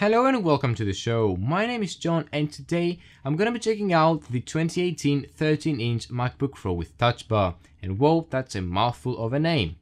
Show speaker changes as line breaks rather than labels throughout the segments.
Hello and welcome to the show. My name is John and today I'm gonna be checking out the 2018 13-inch MacBook Pro with Touch Bar. And whoa, that's a mouthful of a name.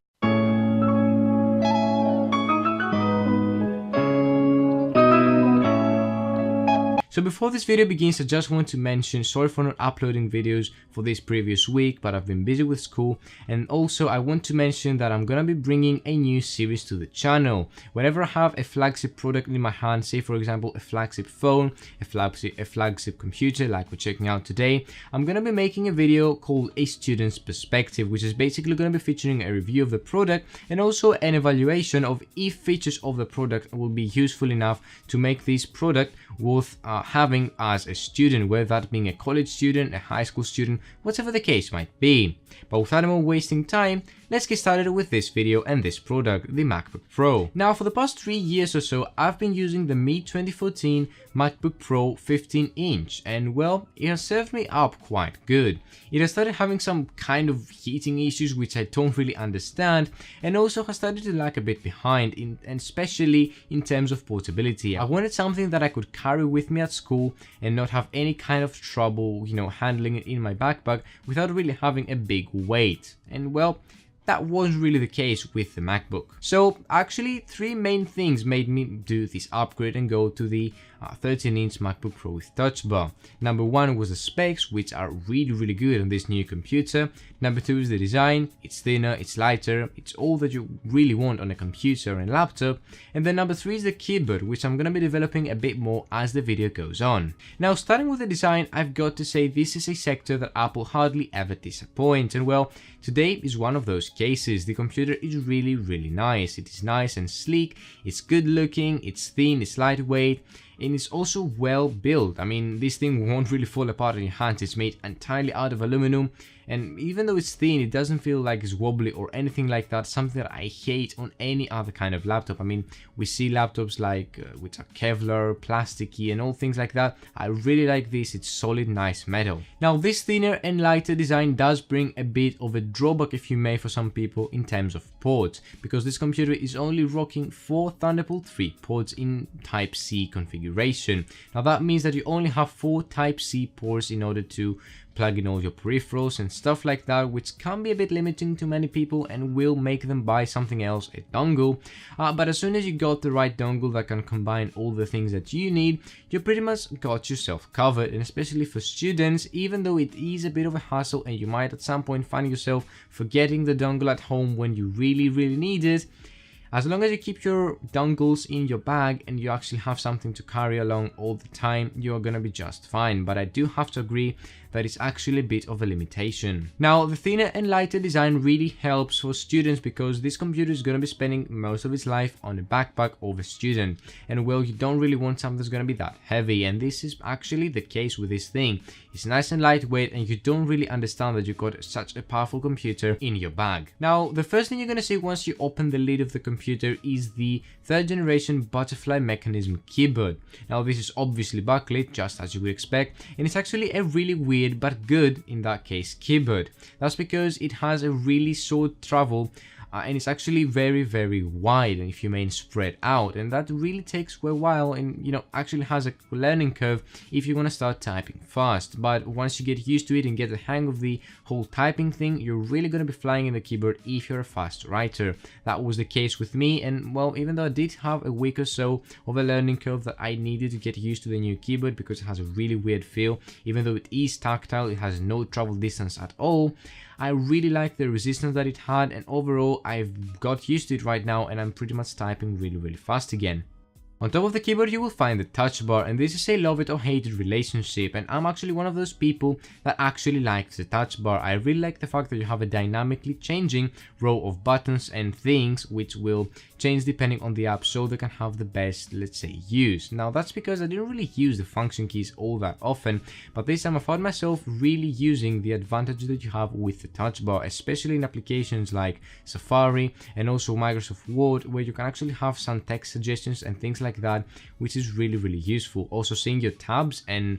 So before this video begins, I just want to mention, sorry for not uploading videos for this previous week, but I've been busy with school. And also I want to mention that I'm gonna be bringing a new series to the channel. Whenever I have a flagship product in my hand, say for example a flagship phone, a flagship computer like we're checking out today, I'm gonna be making a video called A Student's Perspective, which is basically gonna be featuring a review of the product and also an evaluation of if features of the product will be useful enough to make this product worth having as a student, whether that being a college student, a high school student, whatever the case might be. But without more wasting time, let's get started with this video and this product, the MacBook Pro. Now, for the past 3 years or so, I've been using the mid-2014 MacBook Pro 15-inch, and well, it has served me up quite good. It has started having some kind of heating issues which I don't really understand, and also has started to lag a bit behind, and especially in terms of portability. I wanted something that I could carry with me at school and not have any kind of trouble, handling it in my backpack without really having a big weight. And well, that wasn't really the case with the MacBook. So actually 3 main things made me do this upgrade and go to the 13-inch MacBook Pro with Touch Bar. Number 1 was the specs, which are really good on this new computer. Number 2 is the design. It's thinner, it's lighter, it's all that you really want on a computer and laptop. And then number 3 is the keyboard, which I'm gonna be developing a bit more as the video goes on. Now, starting with the design, I've got to say this is a sector that Apple hardly ever disappoints, and well, today is one of those cases. The computer is really nice. It is nice and sleek, it's good looking, it's thin, it's lightweight, and it's also well built. I mean, this thing won't really fall apart in your hands. It's made entirely out of aluminum, and even though it's thin, it doesn't feel like it's wobbly or anything like that, something that I hate on any other kind of laptop. I mean, we see laptops like which are Kevlar, plasticky and all things like that. I really like this. It's solid, nice metal. Now, this thinner and lighter design does bring a bit of a drawback, if you may, for some people in terms of ports, because this computer is only rocking 4 Thunderbolt 3 ports in Type-C configuration. Now, that means that you only have 4 Type-C ports in order to plug in all your peripherals and stuff like that, which can be a bit limiting to many people and will make them buy something else, a dongle. But as soon as you got the right dongle that can combine all the things that you need, you pretty much got yourself covered. And especially for students, even though it is a bit of a hassle and you might at some point find yourself forgetting the dongle at home when you really need it, as long as you keep your dongles in your bag and you actually have something to carry along all the time, you're gonna be just fine. But I do have to agree that it's actually a bit of a limitation. Now, the thinner and lighter design really helps for students because this computer is gonna be spending most of its life on a backpack of a student. And well, you don't really want something that's gonna be that heavy, and this is actually the case with this thing. It's nice and lightweight and you don't really understand that you've got such a powerful computer in your bag. Now, the first thing you're gonna see once you open the lid of the computer is the 3rd generation butterfly mechanism keyboard. Now, this is obviously backlit, just as you would expect, and it's actually a really weird but good, in that case, keyboard. That's because it has a really short travel and it's actually very wide, and if you mean spread out, and that really takes a while and actually has a learning curve if you want to start typing fast. But once you get used to it and get the hang of the whole typing thing, you're really going to be flying in the keyboard if you're a fast writer. That was the case with me, and well, even though I did have a week or so of a learning curve that I needed to get used to the new keyboard because it has a really weird feel, even though it is tactile, it has no travel distance at all. I really like the resistance that it had, and overall I've got used to it right now and I'm pretty much typing really fast again. On top of the keyboard you will find the touch bar, and this is a love it or hate it relationship, and I'm actually one of those people that actually likes the touch bar. I really like the fact that you have a dynamically changing row of buttons and things which will change depending on the app so they can have the best, let's say, use. Now, that's because I didn't really use the function keys all that often, but this time I found myself really using the advantage that you have with the touch bar, especially in applications like Safari and also Microsoft Word, where you can actually have some text suggestions and things like that, which is really useful. Also, seeing your tabs and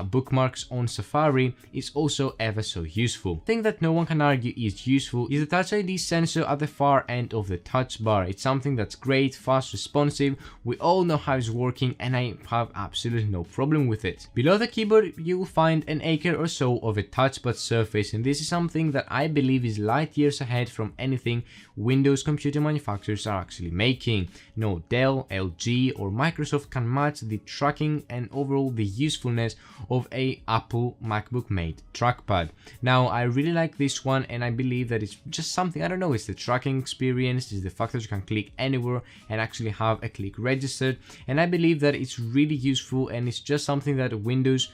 bookmarks on Safari is also ever so useful. The thing that no one can argue is useful is the Touch ID sensor at the far end of the touch bar. It's something that's great, fast, responsive. We all know how it's working and I have absolutely no problem with it. Below the keyboard you will find an acre or so of a touchpad surface, and this is something that I believe is light years ahead from anything Windows computer manufacturers are actually making. No Dell, LG or Microsoft can match the tracking and overall the usefulness of a Apple MacBook made trackpad. Now I really like this one and I believe that it's just something, I don't know, it's the tracking experience, it's the fact that you can click anywhere and actually have a click registered, and I believe that it's really useful and it's just something that Windows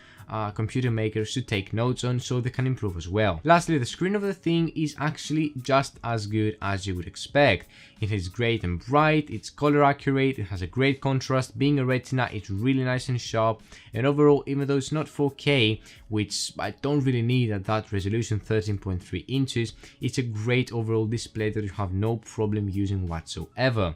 computer makers should take notes on so they can improve as well. Lastly, the screen of the thing is actually just as good as you would expect. It is great and bright, it's color accurate, it has a great contrast. Being a Retina, it's really nice and sharp, and overall, even though it's not 4K, which I don't really need at that resolution, 13.3 inches, it's a great overall display that you have no problem using whatsoever.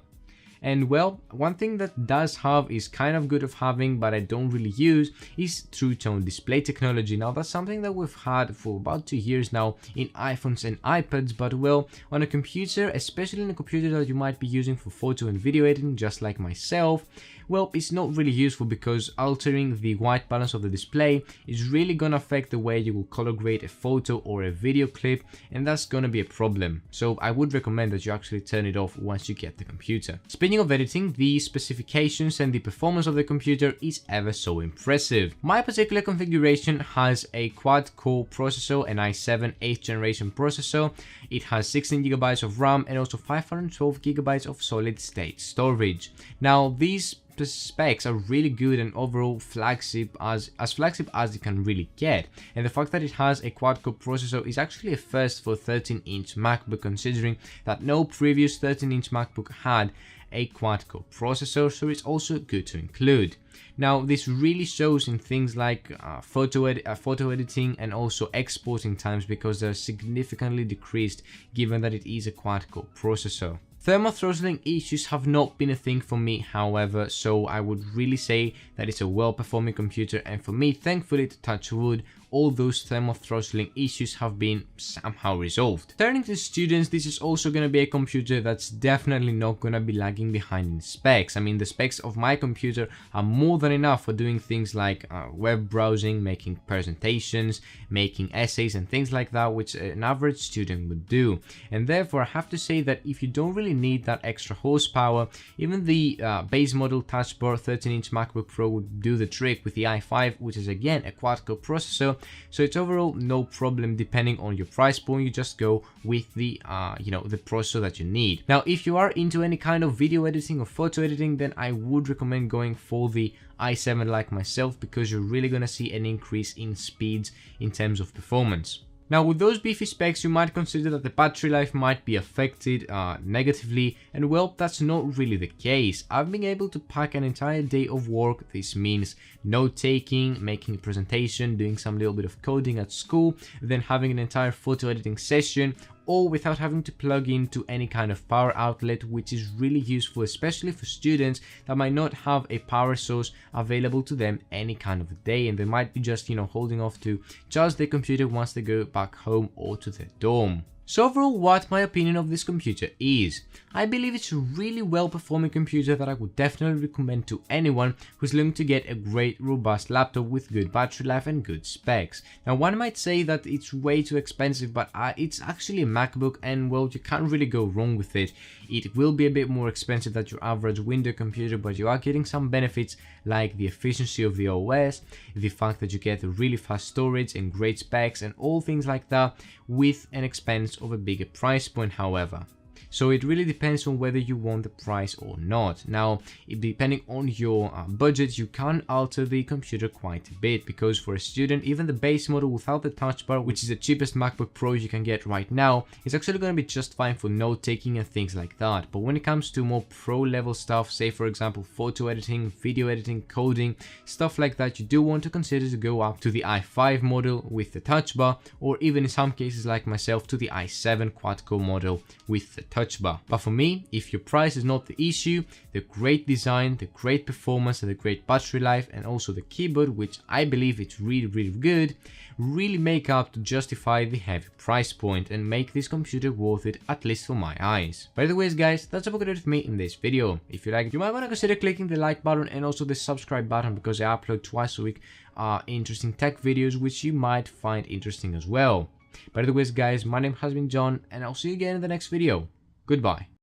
And well, one thing that does have is kind of good of having, but I don't really use, is True Tone display technology. Now that's something that we've had for about 2 years now in iPhones and iPads, but well, on a computer, especially in a computer that you might be using for photo and video editing, just like myself, well, it's not really useful because altering the white balance of the display is really gonna affect the way you will color grade a photo or a video clip, and that's gonna be a problem. So I would recommend that you actually turn it off once you get the computer. Speaking of editing, the specifications and the performance of the computer is ever so impressive. My particular configuration has a quad-core processor, an i7 8th generation processor. It has 16GB of RAM and also 512GB of solid-state storage. Now these specs are really good and overall flagship as flagship as you can really get, and the fact that it has a quad-core processor is actually a first for 13-inch MacBook, considering that no previous 13-inch MacBook had a quad-core processor, so it's also good to include. Now this really shows in things like photo editing and also exporting times, because they're significantly decreased given that it is a quad-core processor. Thermal throttling issues have not been a thing for me, however, so I would really say that it's a well-performing computer, and for me, thankfully, to touch wood, all those thermal throttling issues have been somehow resolved. Turning to students, this is also going to be a computer that's definitely not going to be lagging behind in specs. I mean, the specs of my computer are more than enough for doing things like web browsing, making presentations, making essays and things like that, which an average student would do. And therefore, I have to say that if you don't really need that extra horsepower, even the base model touch bar 13-inch MacBook Pro would do the trick with the i5, which is again a quad-core processor. So it's overall no problem. Depending on your price point, you just go with the the processor that you need. Now if you are into any kind of video editing or photo editing, then I would recommend going for the i7 like myself, because you're really gonna see an increase in speeds in terms of performance. Now with those beefy specs, you might consider that the battery life might be affected negatively, and well, that's not really the case. I've been able to pack an entire day of work. This means note taking, making a presentation, doing some little bit of coding at school, then having an entire photo editing session, all without having to plug into any kind of power outlet, which is really useful, especially for students that might not have a power source available to them any kind of day, and they might be just holding off to charge their computer once they go back home or to their dorm. So overall, what my opinion of this computer is, I believe it's a really well performing computer that I would definitely recommend to anyone who's looking to get a great robust laptop with good battery life and good specs. Now one might say that it's way too expensive, but it's actually a MacBook, and well, you can't really go wrong with it. It will be a bit more expensive than your average Windows computer, but you are getting some benefits like the efficiency of the OS, the fact that you get a really fast storage and great specs and all things like that, with an expense of a bigger price point, however. So it really depends on whether you want the price or not. Now, depending on your budget, you can alter the computer quite a bit, because for a student, even the base model without the touch bar, which is the cheapest MacBook Pro you can get right now, is actually going to be just fine for note taking and things like that. But when it comes to more pro level stuff, say for example photo editing, video editing, coding, stuff like that, you do want to consider to go up to the i5 model with the touch bar, or even in some cases like myself to the i7 quad-core model with the touch touch bar. But for me, if your price is not the issue, the great design, the great performance and the great battery life and also the keyboard, which I believe it's really good, really make up to justify the heavy price point and make this computer worth it, at least for my eyes. By the way guys, that's about it with me in this video. If you liked it, you might want to consider clicking the like button and also the subscribe button, because I upload twice a week interesting tech videos which you might find interesting as well. By the way guys, my name has been John and I'll see you again in the next video. Goodbye.